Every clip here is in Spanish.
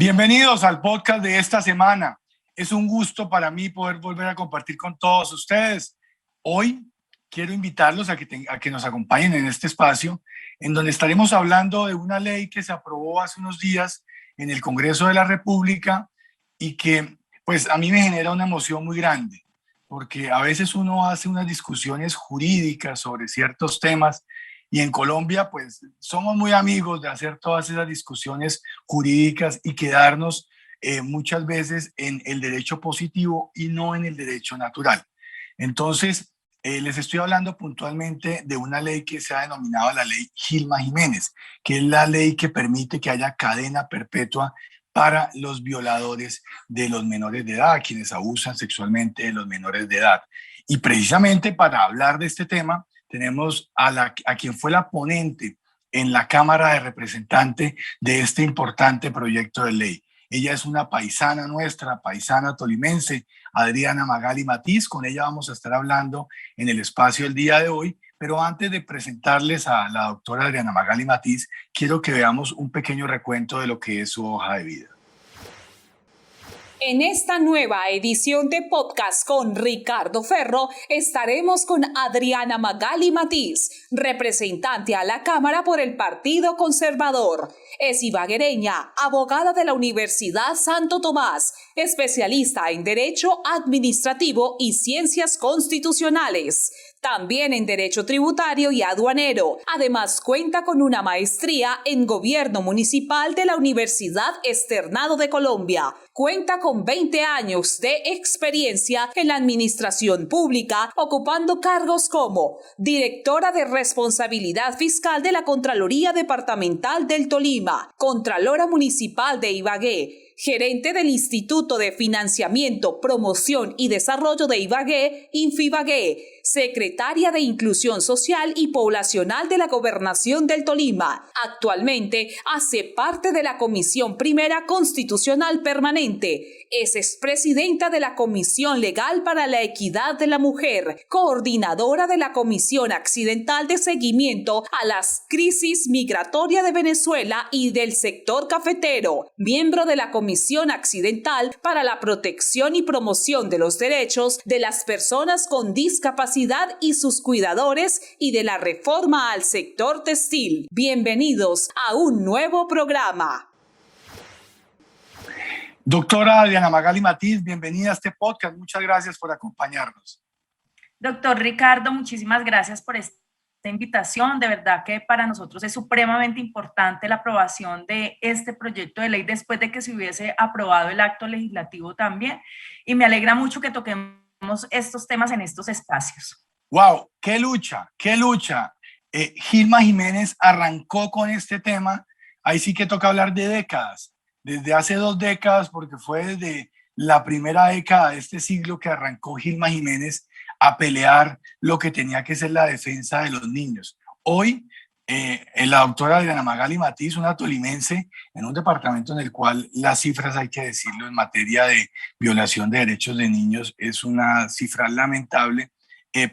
Bienvenidos al podcast de esta semana. Es un gusto para mí poder volver a compartir con todos ustedes. Hoy quiero invitarlos a que nos acompañen en este espacio, en donde estaremos hablando de una ley que se aprobó hace unos días en el Congreso de la República y que pues a mí me genera una emoción muy grande, porque a veces uno hace unas discusiones jurídicas sobre ciertos temas y en Colombia pues somos muy amigos de hacer todas esas discusiones jurídicas y quedarnos muchas veces en el derecho positivo y no en el derecho natural. Entonces, les estoy hablando puntualmente de una ley que se ha denominado la ley Gilma Jiménez, que es la ley que permite que haya cadena perpetua para los violadores de los menores de edad, quienes abusan sexualmente de los menores de edad. Y precisamente para hablar de este tema, tenemos a quien fue la ponente en la Cámara de Representantes de este importante proyecto de ley. Ella es una paisana nuestra, paisana tolimense, Adriana Magali Matiz. Con ella vamos a estar hablando en el espacio el día de hoy. Pero antes de presentarles a la doctora Adriana Magali Matiz, quiero que veamos un pequeño recuento de lo que es su hoja de vida. En esta nueva edición de podcast con Ricardo Ferro estaremos con Adriana Magali Matiz, representante a la Cámara por el Partido Conservador. Es ibaguereña, abogada de la Universidad Santo Tomás, especialista en Derecho Administrativo y Ciencias Constitucionales. También en Derecho Tributario y Aduanero. Además, cuenta con una maestría en Gobierno Municipal de la Universidad Externado de Colombia. Cuenta con 20 años de experiencia en la administración pública, ocupando cargos como directora de Responsabilidad Fiscal de la Contraloría Departamental del Tolima, Contralora Municipal de Ibagué, gerente del Instituto de Financiamiento, Promoción y Desarrollo de Ibagué, Infibagué, secretaria de Inclusión Social y Poblacional de la Gobernación del Tolima. Actualmente hace parte de la Comisión Primera Constitucional Permanente. Es expresidenta de la Comisión Legal para la Equidad de la Mujer, coordinadora de la Comisión Accidental de Seguimiento a las Crisis Migratoria de Venezuela y del sector cafetero, miembro de la Comisión Accidental para la Protección y Promoción de los Derechos de las Personas con Discapacidad y sus cuidadores y de la reforma al sector textil. Bienvenidos a un nuevo programa. Doctora Adriana Magali Matiz, bienvenida a este podcast. Muchas gracias por acompañarnos. Doctor Ricardo, muchísimas gracias por esta invitación. De verdad que para nosotros es supremamente importante la aprobación de este proyecto de ley después de que se hubiese aprobado el acto legislativo también. Y me alegra mucho que toquemos estos temas en estos espacios. ¡Wow! ¡Qué lucha! ¡Qué lucha! Gilma Jiménez arrancó con este tema. Ahí sí que toca hablar de décadas. Desde hace 2 décadas, porque fue desde la primera década de este siglo que arrancó Gilma Jiménez a pelear lo que tenía que ser la defensa de los niños. Hoy, la doctora Adriana Magali Matiz, una tolimense, en un departamento en el cual las cifras, hay que decirlo, en materia de violación de derechos de niños es una cifra lamentable,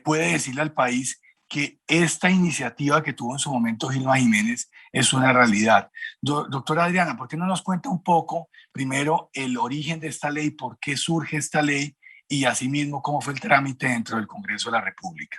puede decirle al país que esta iniciativa que tuvo en su momento Gilma Jiménez es una realidad. Doctora Adriana, ¿por qué no nos cuenta un poco, primero, el origen de esta ley, por qué surge esta ley y asimismo cómo fue el trámite dentro del Congreso de la República?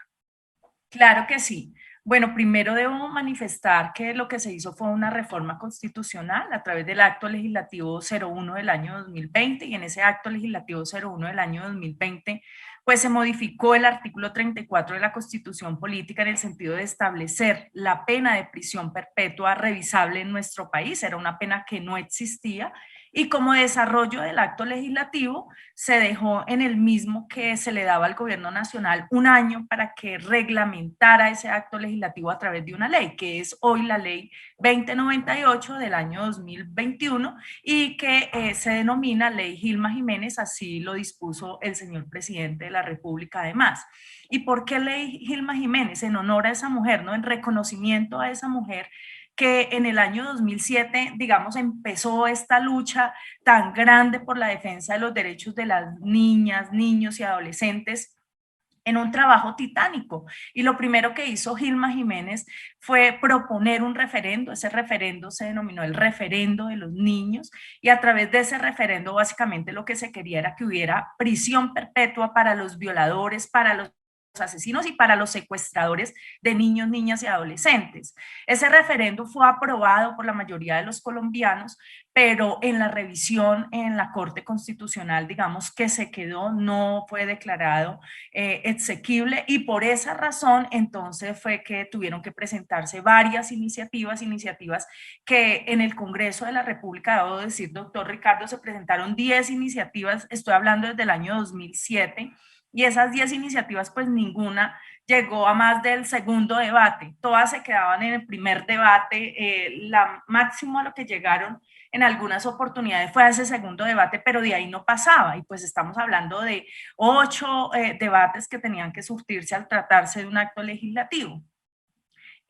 Claro que sí. Bueno, primero debo manifestar que lo que se hizo fue una reforma constitucional a través del acto legislativo 01 del año 2020 y en ese acto legislativo 01 del año 2020 pues se modificó el artículo 34 de la Constitución Política en el sentido de establecer la pena de prisión perpetua revisable en nuestro país. Era una pena que no existía y como desarrollo del acto legislativo se dejó en el mismo que se le daba al gobierno nacional 1 año para que reglamentara ese acto legislativo a través de una ley, que es hoy la ley 2098 del año 2021 y que se denomina Ley Gilma Jiménez, así lo dispuso el señor presidente de la República además. ¿Y por qué Ley Gilma Jiménez? En honor a esa mujer, ¿no? En reconocimiento a esa mujer que en el año 2007, digamos, empezó esta lucha tan grande por la defensa de los derechos de las niñas, niños y adolescentes en un trabajo titánico. Y lo primero que hizo Gilma Jiménez fue proponer un referendo. Ese referendo se denominó el referendo de los niños, y a través de ese referendo básicamente lo que se quería era que hubiera prisión perpetua para los violadores, para los asesinos y para los secuestradores de niños, niñas y adolescentes. Ese referendo fue aprobado por la mayoría de los colombianos, pero en la revisión en la Corte Constitucional, digamos que se quedó, no fue declarado exequible, y por esa razón entonces fue que tuvieron que presentarse varias iniciativas que en el Congreso de la República, debo decir, doctor Ricardo, se presentaron 10 iniciativas, estoy hablando desde el año 2007, y esas 10 iniciativas, pues ninguna llegó a más del segundo debate, todas se quedaban en el primer debate, la máximo a lo que llegaron en algunas oportunidades fue a ese segundo debate, pero de ahí no pasaba, y pues estamos hablando de 8 debates que tenían que surtirse al tratarse de un acto legislativo.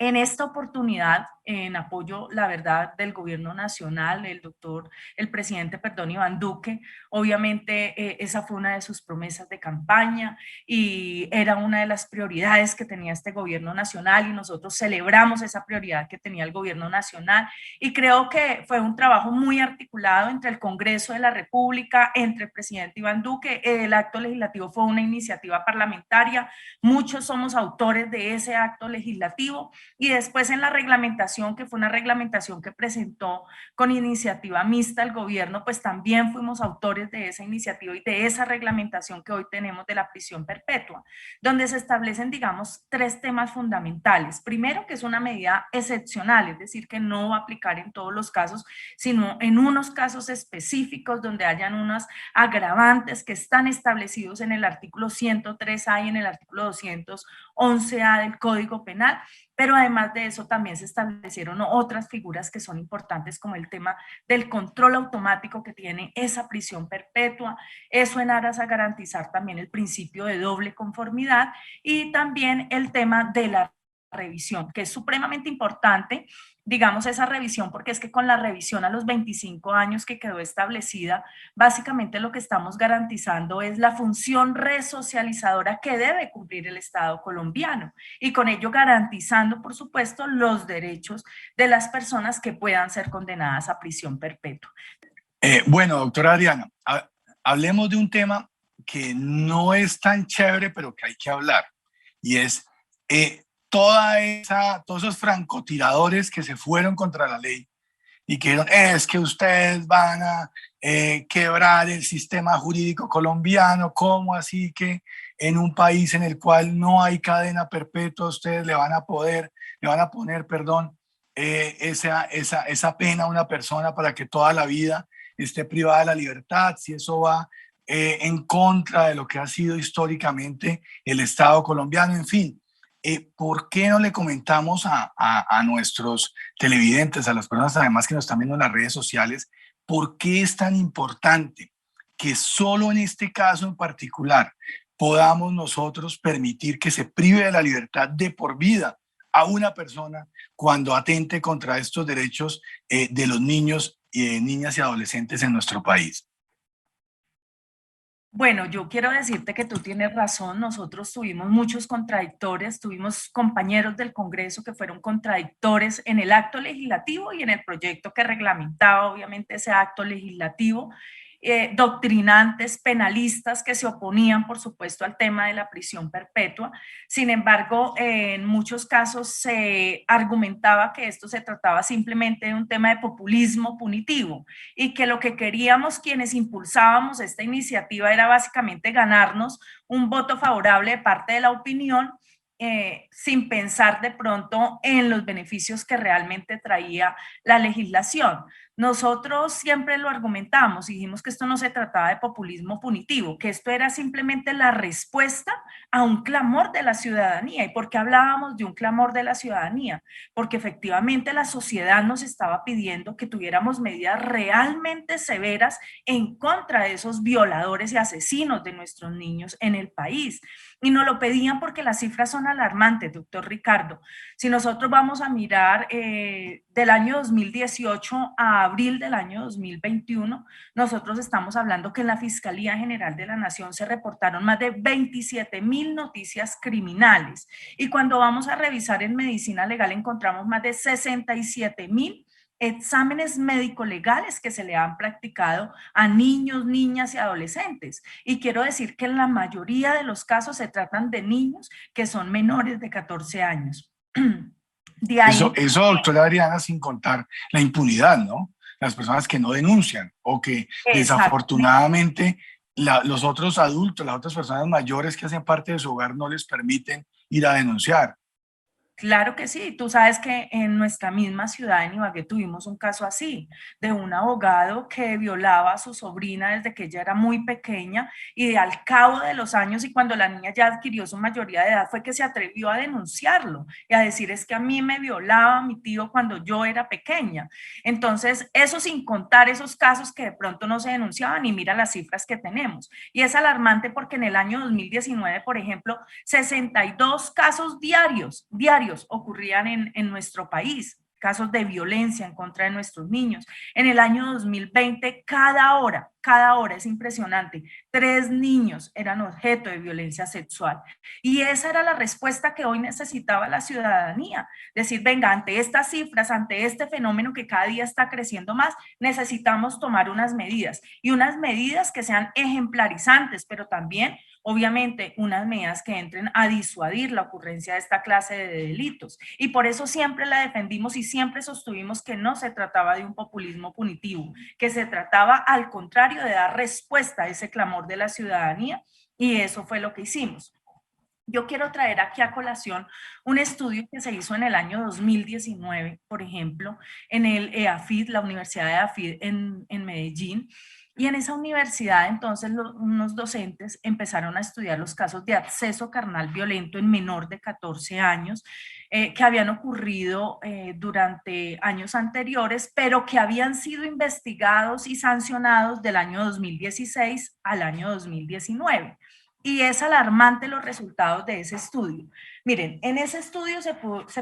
En esta oportunidad, en apoyo, la verdad, del gobierno nacional, el presidente, perdón, Iván Duque, obviamente esa fue una de sus promesas de campaña y era una de las prioridades que tenía este gobierno nacional, y nosotros celebramos esa prioridad que tenía el gobierno nacional, y creo que fue un trabajo muy articulado entre el Congreso de la República, entre el presidente Iván Duque. El acto legislativo fue una iniciativa parlamentaria, muchos somos autores de ese acto legislativo, y después en la reglamentación, que fue una reglamentación que presentó con iniciativa mixta el gobierno, pues también fuimos autores de esa iniciativa y de esa reglamentación que hoy tenemos de la prisión perpetua, donde se establecen, digamos, 3 temas fundamentales. Primero, que es una medida excepcional, es decir, que no va a aplicar en todos los casos, sino en unos casos específicos donde hayan unos agravantes que están establecidos en el artículo 103A y en el artículo 211A del Código Penal. Pero además de eso también se establecieron otras figuras que son importantes, como el tema del control automático que tiene esa prisión perpetua, eso en aras a garantizar también el principio de doble conformidad, y también el tema de la revisión, que es supremamente importante, digamos, esa revisión, porque es que con la revisión a los 25 años que quedó establecida, básicamente lo que estamos garantizando es la función resocializadora que debe cumplir el Estado colombiano, y con ello garantizando, por supuesto, los derechos de las personas que puedan ser condenadas a prisión perpetua. Bueno, doctora Adriana, hablemos de un tema que no es tan chévere, pero que hay que hablar, y es todos esos francotiradores que se fueron contra la ley y que dijeron, es que ustedes van a quebrar el sistema jurídico colombiano, ¿cómo así que en un país en el cual no hay cadena perpetua ustedes le van a poner, esa pena a una persona para que toda la vida esté privada de la libertad, si eso va en contra de lo que ha sido históricamente el Estado colombiano? En fin, ¿por qué no le comentamos a nuestros televidentes, a las personas además que nos están viendo en las redes sociales, por qué es tan importante que solo en este caso en particular podamos nosotros permitir que se prive de la libertad de por vida a una persona cuando atente contra estos derechos de los niños, niñas y adolescentes en nuestro país? Bueno, yo quiero decirte que tú tienes razón, nosotros tuvimos muchos contradictores, tuvimos compañeros del Congreso que fueron contradictores en el acto legislativo y en el proyecto que reglamentaba obviamente ese acto legislativo, doctrinantes, penalistas que se oponían, por supuesto, al tema de la prisión perpetua. Sin embargo, en muchos casos se argumentaba que esto se trataba simplemente de un tema de populismo punitivo, y que lo que queríamos quienes impulsábamos esta iniciativa era básicamente ganarnos un voto favorable de parte de la opinión, sin pensar de pronto en los beneficios que realmente traía la legislación. Nosotros siempre lo argumentamos y dijimos que esto no se trataba de populismo punitivo, que esto era simplemente la respuesta a un clamor de la ciudadanía. ¿Y por qué hablábamos de un clamor de la ciudadanía? Porque efectivamente la sociedad nos estaba pidiendo que tuviéramos medidas realmente severas en contra de esos violadores y asesinos de nuestros niños en el país. Y nos lo pedían porque las cifras son alarmantes, doctor Ricardo. Si nosotros vamos a mirar del año 2018 a abril del año 2021, nosotros estamos hablando que en la Fiscalía General de la Nación se reportaron más de 27.000 40.000 noticias criminales. Y cuando vamos a revisar en medicina legal encontramos más de 67.000 exámenes médico-legales que se le han practicado a niños, niñas y adolescentes. Y quiero decir que en la mayoría de los casos se tratan de niños que son menores de 14 años. De ahí, Eso, doctora Adriana, sin contar la impunidad, ¿no? Las personas que no denuncian o que exactamente. desafortunadamente los otros adultos, las otras personas mayores que hacen parte de su hogar no les permiten ir a denunciar. Claro que sí, tú sabes que en nuestra misma ciudad, en Ibagué, tuvimos un caso así, de un abogado que violaba a su sobrina desde que ella era muy pequeña y al cabo de los años y cuando la niña ya adquirió su mayoría de edad fue que se atrevió a denunciarlo y a decir es que a mí me violaba mi tío cuando yo era pequeña. Entonces, eso sin contar esos casos que de pronto no se denunciaban y mira las cifras que tenemos. Y es alarmante porque en el año 2019, por ejemplo, 62 casos diarios ocurrían en nuestro país, casos de violencia en contra de nuestros niños. En el año 2020, cada hora, es impresionante, 3 niños eran objeto de violencia sexual. Y esa era la respuesta que hoy necesitaba la ciudadanía. Decir, venga, ante estas cifras, ante este fenómeno que cada día está creciendo más, necesitamos tomar unas medidas y unas medidas que sean ejemplarizantes, pero también obviamente unas medidas que entren a disuadir la ocurrencia de esta clase de delitos. Y por eso siempre la defendimos y siempre sostuvimos que no se trataba de un populismo punitivo, que se trataba al contrario de dar respuesta a ese clamor de la ciudadanía y eso fue lo que hicimos. Yo quiero traer aquí a colación un estudio que se hizo en el año 2019, por ejemplo, en el EAFID, la Universidad de EAFID en Medellín, y en esa universidad entonces unos docentes empezaron a estudiar los casos de acceso carnal violento en menor de 14 años que habían ocurrido durante años anteriores, pero que habían sido investigados y sancionados del año 2016 al año 2019. Y es alarmante los resultados de ese estudio. Miren, en ese estudio se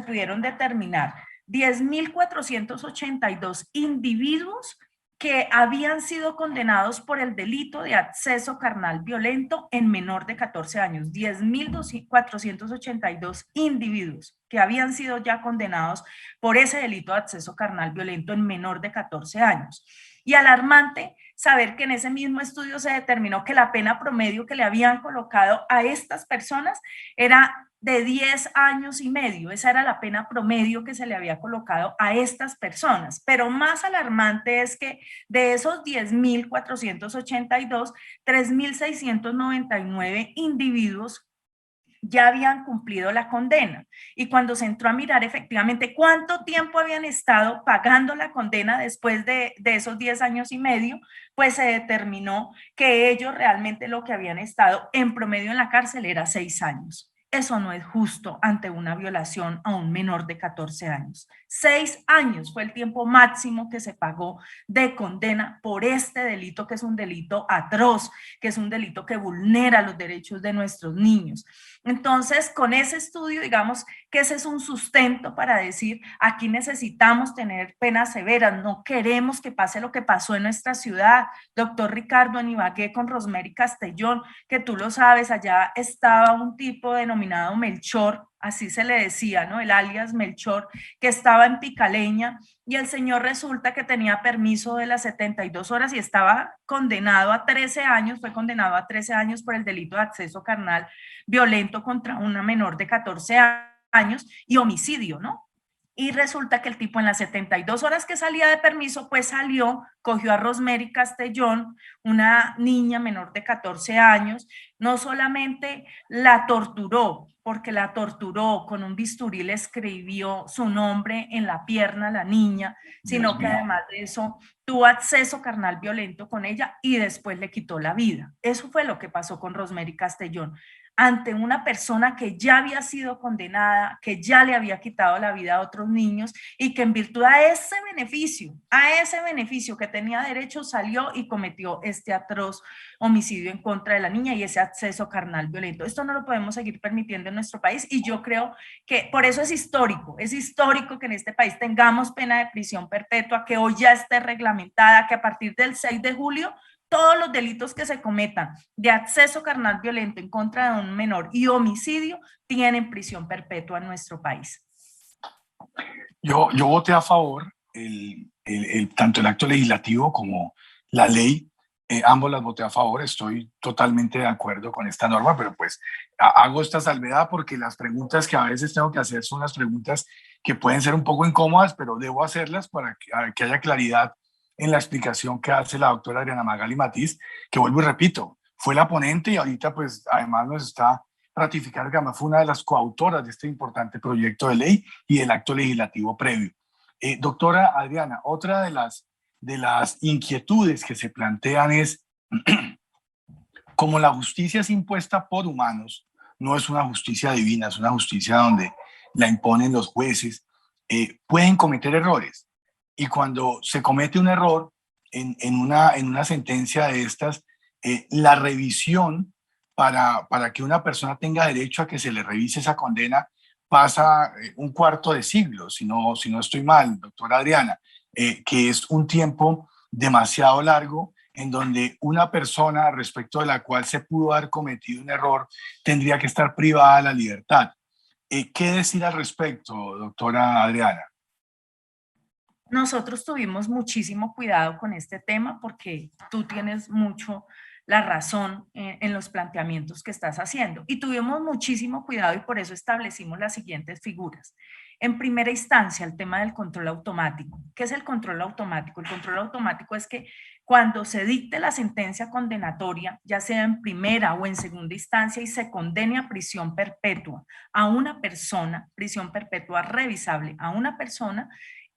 pudieron determinar 10.482 individuos que habían sido condenados por el delito de acceso carnal violento en menor de 14 años. 10.482 individuos que habían sido ya condenados por ese delito de acceso carnal violento en menor de 14 años. Y alarmante saber que en ese mismo estudio se determinó que la pena promedio que le habían colocado a estas personas era de 10 años y medio. Esa era la pena promedio que se le había colocado a estas personas. Pero más alarmante es que de esos 10.482, 3.699 individuos ya habían cumplido la condena. Y cuando se entró a mirar efectivamente cuánto tiempo habían estado pagando la condena después de esos 10 años y medio, pues se determinó que ellos realmente lo que habían estado en promedio en la cárcel era 6 años. Eso no es justo ante una violación a un menor de 14 años. 6 años fue el tiempo máximo que se pagó de condena por este delito, que es un delito atroz, que es un delito que vulnera los derechos de nuestros niños. Entonces, con ese estudio, digamos que ese es un sustento para decir, aquí necesitamos tener penas severas, no queremos que pase lo que pasó en nuestra ciudad. Doctor Ricardo, en Ibagué con Rosemary Castellón, que tú lo sabes, allá estaba un tipo denominado Melchor, así se le decía, ¿no? El alias Melchor, que estaba en Picaleña y el señor resulta que tenía permiso de las 72 horas y estaba condenado a 13 años, fue condenado a 13 años por el delito de acceso carnal violento contra una menor de 14 años y homicidio, ¿no? Y resulta que el tipo en las 72 horas que salía de permiso, pues salió, cogió a Rosemary Castellón, una niña menor de 14 años, no solamente la torturó, porque la torturó con un bisturí, le escribió su nombre en la pierna a la niña, sino que además de eso tuvo acceso carnal violento con ella y después le quitó la vida. Eso fue lo que pasó con Rosemary Castellón ante una persona que ya había sido condenada, que ya le había quitado la vida a otros niños y que en virtud a ese beneficio que tenía derecho, salió y cometió este atroz homicidio en contra de la niña y ese acceso carnal violento. Esto no lo podemos seguir permitiendo en nuestro país y yo creo que por eso es histórico que en este país tengamos pena de prisión perpetua, que hoy ya esté reglamentada, que a partir del 6 de julio todos los delitos que se cometan de acceso carnal violento en contra de un menor y homicidio tienen prisión perpetua en nuestro país. Yo voté a favor, tanto el acto legislativo como la ley, ambos las voté a favor, estoy totalmente de acuerdo con esta norma, pero pues hago esta salvedad porque las preguntas que a veces tengo que hacer son las preguntas que pueden ser un poco incómodas, pero debo hacerlas para que haya claridad en la explicación que hace la doctora Adriana Magali Matiz, que vuelvo y repito, fue la ponente y ahorita pues además nos está ratificando que además fue una de las coautoras de este importante proyecto de ley y del acto legislativo previo. Doctora Adriana, otra de las inquietudes que se plantean es, como la justicia es impuesta por humanos, no es una justicia divina, es una justicia donde la imponen los jueces, pueden cometer errores. Y cuando se comete un error en una sentencia de estas, la revisión para que una persona tenga derecho a que se le revise esa condena pasa un cuarto de siglo, si no estoy mal, doctora Adriana, que es un tiempo demasiado largo en donde una persona respecto de la cual se pudo haber cometido un error tendría que estar privada de la libertad. ¿Qué decir al respecto, doctora Adriana? Nosotros tuvimos muchísimo cuidado con este tema porque tú tienes mucho la razón en los planteamientos que estás haciendo. Y tuvimos muchísimo cuidado y por eso establecimos las siguientes figuras. En primera instancia, el tema del control automático. ¿Qué es el control automático? El control automático es que cuando se dicte la sentencia condenatoria, ya sea en primera o en segunda instancia, y se condene a prisión perpetua a una persona, prisión perpetua revisable a una persona,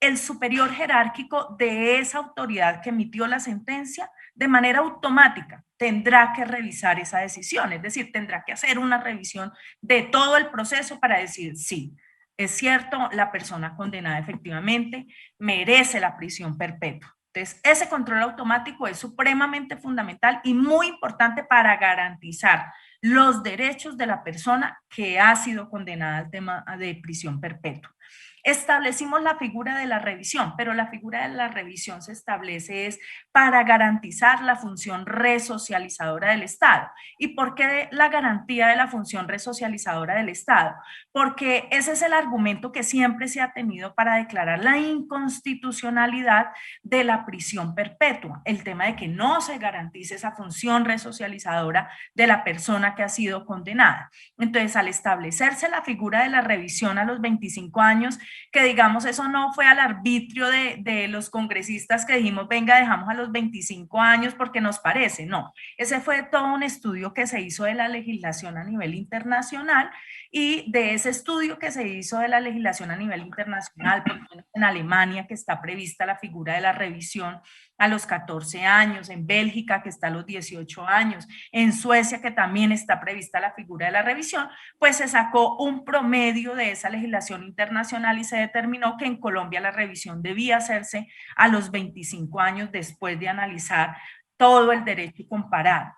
el superior jerárquico de esa autoridad que emitió la sentencia, de manera automática, tendrá que revisar esa decisión, es decir, tendrá que hacer una revisión de todo el proceso para decir, sí, es cierto, la persona condenada efectivamente merece la prisión perpetua. Entonces, ese control automático es supremamente fundamental y muy importante para garantizar los derechos de la persona que ha sido condenada al tema de prisión perpetua. Establecimos la figura de la revisión, pero la figura de la revisión se establece es para garantizar la función resocializadora del Estado. ¿Y por qué la garantía de la función resocializadora del Estado? Porque ese es el argumento que siempre se ha tenido para declarar la inconstitucionalidad de la prisión perpetua, el tema de que no se garantice esa función resocializadora de la persona que ha sido condenada. Entonces, al establecerse la figura de la revisión a los 25 años, que digamos eso no fue al arbitrio de los congresistas que dijimos, venga, dejamos a los 25 años porque nos parece, no, ese fue todo un estudio que se hizo de la legislación a nivel internacional y de ese estudio que se hizo de la legislación a nivel internacional, por ejemplo, en Alemania que está prevista la figura de la revisión a los 14 años, en Bélgica que está a los 18 años, en Suecia que también está prevista la figura de la revisión, pues se sacó un promedio de esa legislación internacional y se determinó que en Colombia la revisión debía hacerse a los 25 años después de analizar todo el derecho comparado.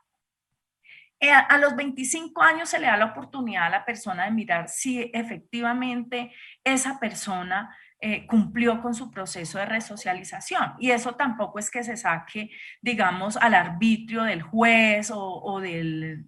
A los 25 años se le da la oportunidad a la persona de mirar si efectivamente esa persona cumplió con su proceso de resocialización. Y eso tampoco es que se saque, digamos, al arbitrio del juez o de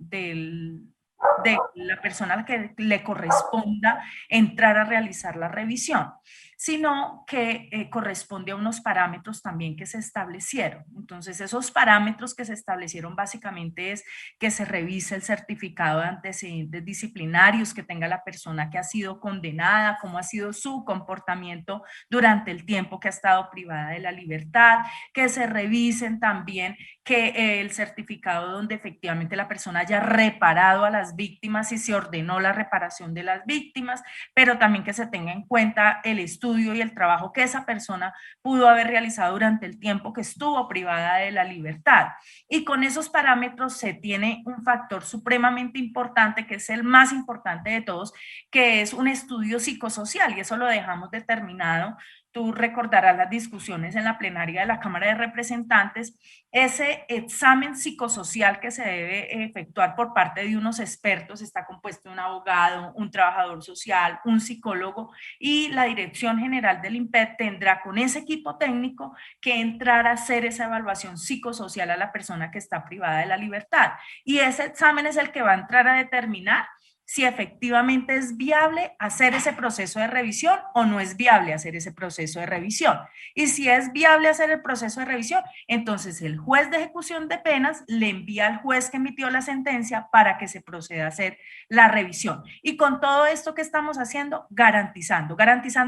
la persona a la que le corresponda entrar a realizar la revisión, sino que corresponde a unos parámetros también que se establecieron. Entonces, esos parámetros que se establecieron básicamente es que se revise el certificado de antecedentes disciplinarios que tenga la persona que ha sido condenada, cómo ha sido su comportamiento durante el tiempo que ha estado privada de la libertad, que se revisen también que el certificado donde efectivamente la persona haya reparado a las víctimas y se ordenó la reparación de las víctimas, pero también que se tenga en cuenta el estudio y el trabajo que esa persona pudo haber realizado durante el tiempo que estuvo privada de la libertad. Y con esos parámetros se tiene un factor supremamente importante, que es el más importante de todos, que es un estudio psicosocial, y eso lo dejamos determinado tú recordarás las discusiones en la plenaria de la Cámara de Representantes, ese examen psicosocial que se debe efectuar por parte de unos expertos está compuesto de un abogado, un trabajador social, un psicólogo, y la Dirección General del INPET tendrá con ese equipo técnico que entrar a hacer esa evaluación psicosocial a la persona que está privada de la libertad. Y ese examen es el que va a entrar a determinar si efectivamente es viable hacer ese proceso de revisión o no es viable hacer ese proceso de revisión. Y si es viable hacer el proceso de revisión, entonces el juez de ejecución de penas le envía al juez que emitió la sentencia para que se proceda a hacer la revisión. Y con todo esto que estamos haciendo, garantizando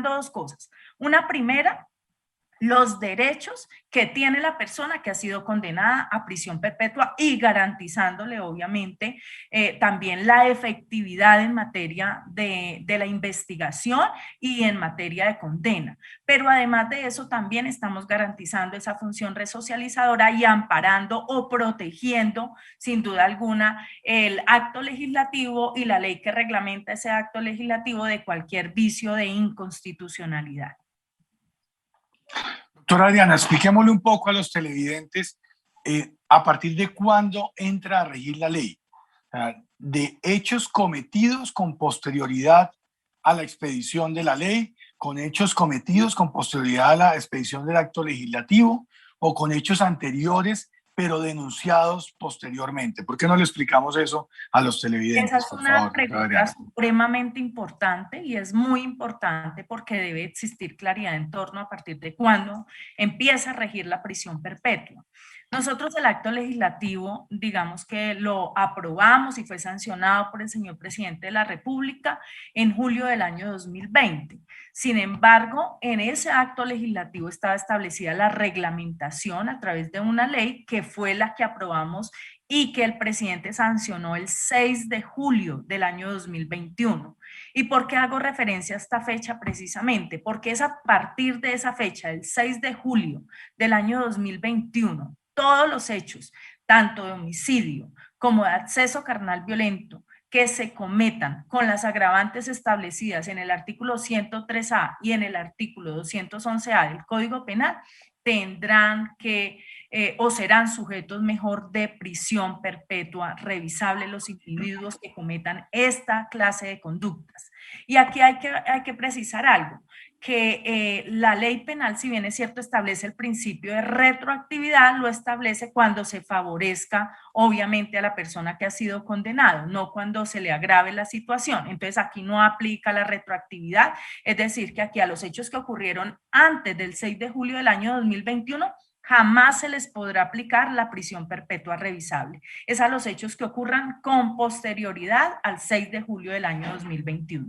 dos cosas. Una primera, los derechos que tiene la persona que ha sido condenada a prisión perpetua y garantizándole obviamente también la efectividad en materia de la investigación y en materia de condena. Pero además de eso también estamos garantizando esa función resocializadora y amparando o protegiendo sin duda alguna el acto legislativo y la ley que reglamenta ese acto legislativo de cualquier vicio de inconstitucionalidad. Doctora Adriana, expliquémosle un poco a los televidentes a partir de cuándo entra a regir la ley. De hechos cometidos con posterioridad a la expedición de la ley, con hechos cometidos con posterioridad a la expedición del acto legislativo o con hechos anteriores pero denunciados posteriormente. ¿Por qué no le explicamos eso a los televidentes? Esa es una pregunta supremamente importante y es muy importante porque debe existir claridad en torno a partir de cuándo empieza a regir la prisión perpetua. Nosotros el acto legislativo, digamos que lo aprobamos y fue sancionado por el señor presidente de la República en julio del año 2020. Sin embargo, en ese acto legislativo estaba establecida la reglamentación a través de una ley que fue la que aprobamos y que el presidente sancionó el 6 de julio del año 2021. ¿Y por qué hago referencia a esta fecha precisamente? Porque es a partir de esa fecha, el 6 de julio del año 2021, todos los hechos, tanto de homicidio como de acceso carnal violento, que se cometan con las agravantes establecidas en el artículo 103A y en el artículo 211A del Código Penal, tendrán que o serán sujetos mejor de prisión perpetua revisable los individuos que cometan esta clase de conductas. Y aquí hay que precisar algo, que la ley penal, si bien es cierto, establece el principio de retroactividad, lo establece cuando se favorezca obviamente a la persona que ha sido condenado, no cuando se le agrave la situación. Entonces aquí no aplica la retroactividad, es decir, que aquí a los hechos que ocurrieron antes del 6 de julio del año 2021, jamás se les podrá aplicar la prisión perpetua revisable. Es a los hechos que ocurran con posterioridad al 6 de julio del año 2021.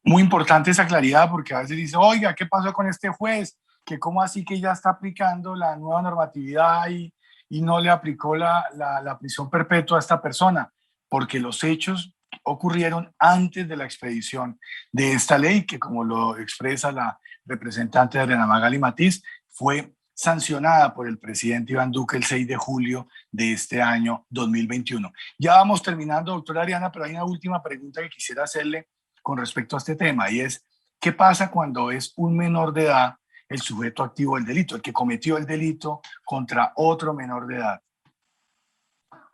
Muy importante esa claridad porque a veces dice, oiga, ¿qué pasó con este juez? Que cómo así que ya está aplicando la nueva normatividad y no le aplicó la prisión perpetua a esta persona, porque los hechos ocurrieron antes de la expedición de esta ley, que como lo expresa la representante Adriana Magali Matiz, fue sancionada por el presidente Iván Duque el 6 de julio de este año 2021. Ya vamos terminando, doctora Adriana, pero hay una última pregunta que quisiera hacerle con respecto a este tema, y es, ¿qué pasa cuando es un menor de edad el sujeto activo del delito, el que cometió el delito contra otro menor de edad?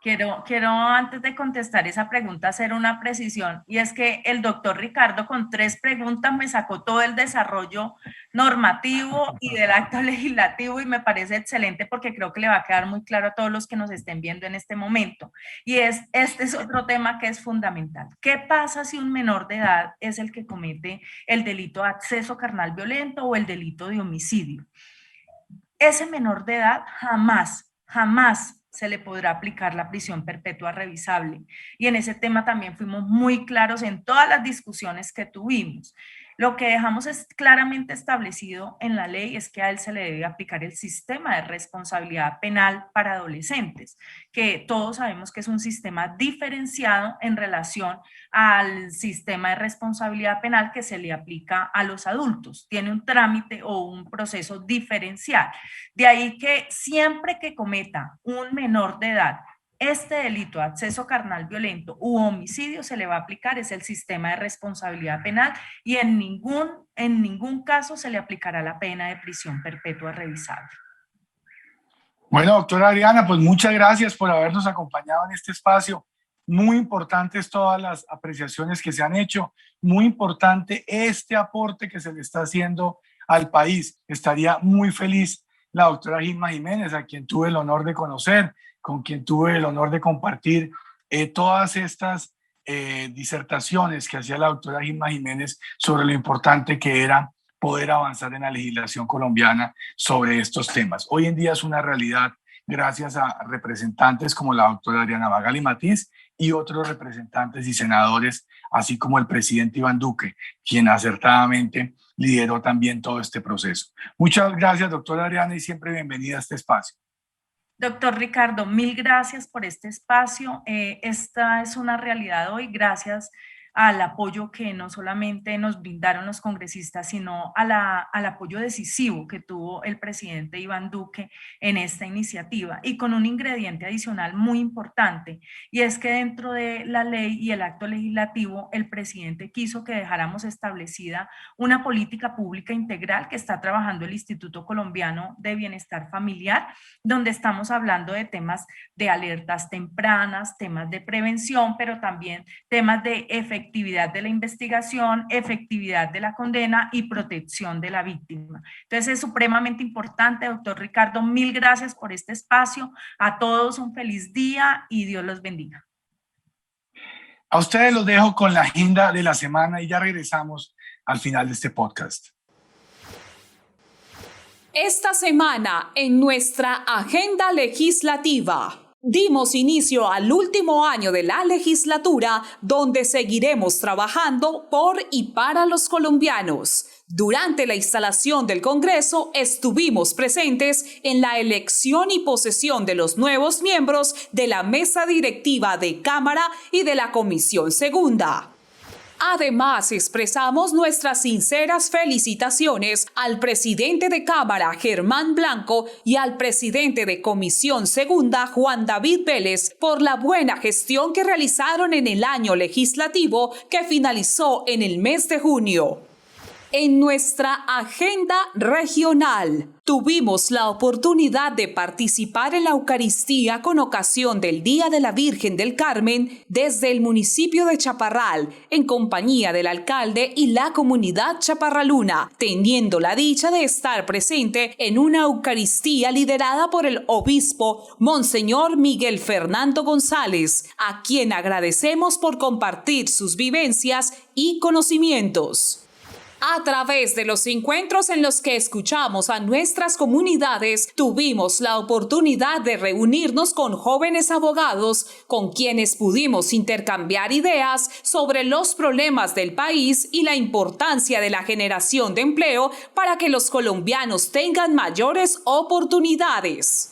Quiero antes de contestar esa pregunta hacer una precisión, y es que el doctor Ricardo con 3 preguntas me sacó todo el desarrollo normativo y del acto legislativo y me parece excelente porque creo que le va a quedar muy claro a todos los que nos estén viendo en este momento. Y este es otro tema que es fundamental. ¿Qué pasa si un menor de edad es el que comete el delito de acceso carnal violento o el delito de homicidio? Ese menor de edad jamás se le podrá aplicar la prisión perpetua revisable. Y en ese tema también fuimos muy claros en todas las discusiones que tuvimos. Lo que dejamos es claramente establecido en la ley es que a él se le debe aplicar el sistema de responsabilidad penal para adolescentes, que todos sabemos que es un sistema diferenciado en relación al sistema de responsabilidad penal que se le aplica a los adultos. Tiene un trámite o un proceso diferencial. De ahí que siempre que cometa un menor de edad este delito de acceso carnal violento u homicidio se le va a aplicar es el sistema de responsabilidad penal y en ningún caso se le aplicará la pena de prisión perpetua revisable. Bueno, doctora Adriana, pues muchas gracias por habernos acompañado en este espacio. Muy importantes todas las apreciaciones que se han hecho, muy importante este aporte que se le está haciendo al país. Estaría muy feliz la doctora Gilma Jiménez, a quien tuve el honor de conocer, con quien tuve el honor de compartir todas estas disertaciones que hacía la doctora Gilma Jiménez sobre lo importante que era poder avanzar en la legislación colombiana sobre estos temas. Hoy en día es una realidad gracias a representantes como la doctora Adriana Magali Matiz y otros representantes y senadores, así como el presidente Iván Duque, quien acertadamente lideró también todo este proceso. Muchas gracias, doctora Adriana, y siempre bienvenida a este espacio. Doctor Ricardo, mil gracias por este espacio. Esta es una realidad hoy gracias al apoyo que no solamente nos brindaron los congresistas, sino al apoyo decisivo que tuvo el presidente Iván Duque en esta iniciativa, y con un ingrediente adicional muy importante, y es que dentro de la ley y el acto legislativo, el presidente quiso que dejáramos establecida una política pública integral que está trabajando el Instituto Colombiano de Bienestar Familiar, donde estamos hablando de temas de alertas tempranas, temas de prevención, pero también temas de efectividad de la investigación, efectividad de la condena y protección de la víctima. Entonces es supremamente importante, doctor Ricardo, mil gracias por este espacio. A todos un feliz día y Dios los bendiga. A ustedes los dejo con la agenda de la semana y ya regresamos al final de este podcast. Esta semana en nuestra agenda legislativa. Dimos inicio al último año de la legislatura, donde seguiremos trabajando por y para los colombianos. Durante la instalación del Congreso estuvimos presentes en la elección y posesión de los nuevos miembros de la mesa directiva de Cámara y de la Comisión Segunda. Además, expresamos nuestras sinceras felicitaciones al presidente de Cámara, Germán Blanco, y al presidente de Comisión Segunda, Juan David Vélez, por la buena gestión que realizaron en el año legislativo que finalizó en el mes de junio. En nuestra agenda regional, tuvimos la oportunidad de participar en la Eucaristía con ocasión del Día de la Virgen del Carmen desde el municipio de Chaparral, en compañía del alcalde y la comunidad chaparraluna, teniendo la dicha de estar presente en una Eucaristía liderada por el obispo Monseñor Miguel Fernando González, a quien agradecemos por compartir sus vivencias y conocimientos. A través de los encuentros en los que escuchamos a nuestras comunidades, tuvimos la oportunidad de reunirnos con jóvenes abogados con quienes pudimos intercambiar ideas sobre los problemas del país y la importancia de la generación de empleo para que los colombianos tengan mayores oportunidades.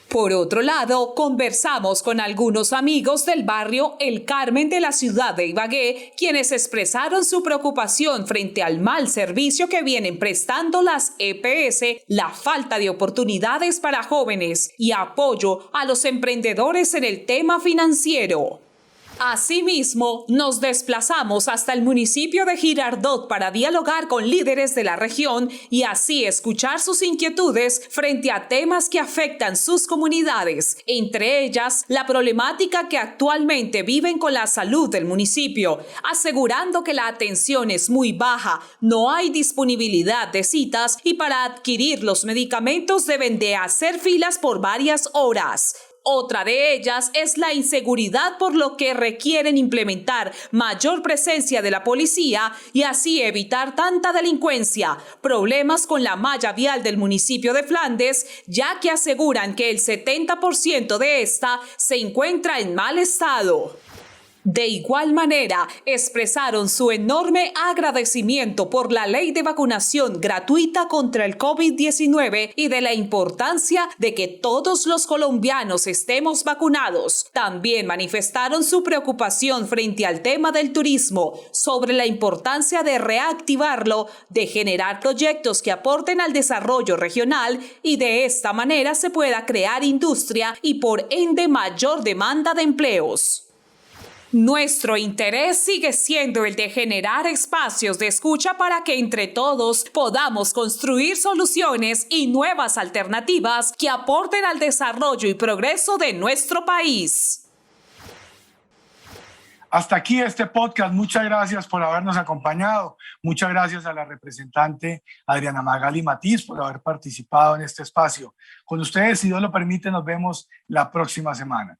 Por otro lado, conversamos con algunos amigos del barrio El Carmen de la ciudad de Ibagué, quienes expresaron su preocupación frente al mal servicio que vienen prestando las EPS, la falta de oportunidades para jóvenes y apoyo a los emprendedores en el tema financiero. Asimismo, nos desplazamos hasta el municipio de Girardot para dialogar con líderes de la región y así escuchar sus inquietudes frente a temas que afectan sus comunidades, entre ellas la problemática que actualmente viven con la salud del municipio, asegurando que la atención es muy baja, no hay disponibilidad de citas y para adquirir los medicamentos deben de hacer filas por varias horas. Otra de ellas es la inseguridad, por lo que requieren implementar mayor presencia de la policía y así evitar tanta delincuencia. Problemas con la malla vial del municipio de Flandes, ya que aseguran que el 70% de esta se encuentra en mal estado. De igual manera, expresaron su enorme agradecimiento por la ley de vacunación gratuita contra el COVID-19 y de la importancia de que todos los colombianos estemos vacunados. También manifestaron su preocupación frente al tema del turismo, sobre la importancia de reactivarlo, de generar proyectos que aporten al desarrollo regional y de esta manera se pueda crear industria y por ende mayor demanda de empleos. Nuestro interés sigue siendo el de generar espacios de escucha para que entre todos podamos construir soluciones y nuevas alternativas que aporten al desarrollo y progreso de nuestro país. Hasta aquí este podcast. Muchas gracias por habernos acompañado. Muchas gracias a la representante Adriana Magali Matiz por haber participado en este espacio. Con ustedes, si Dios lo permite, nos vemos la próxima semana.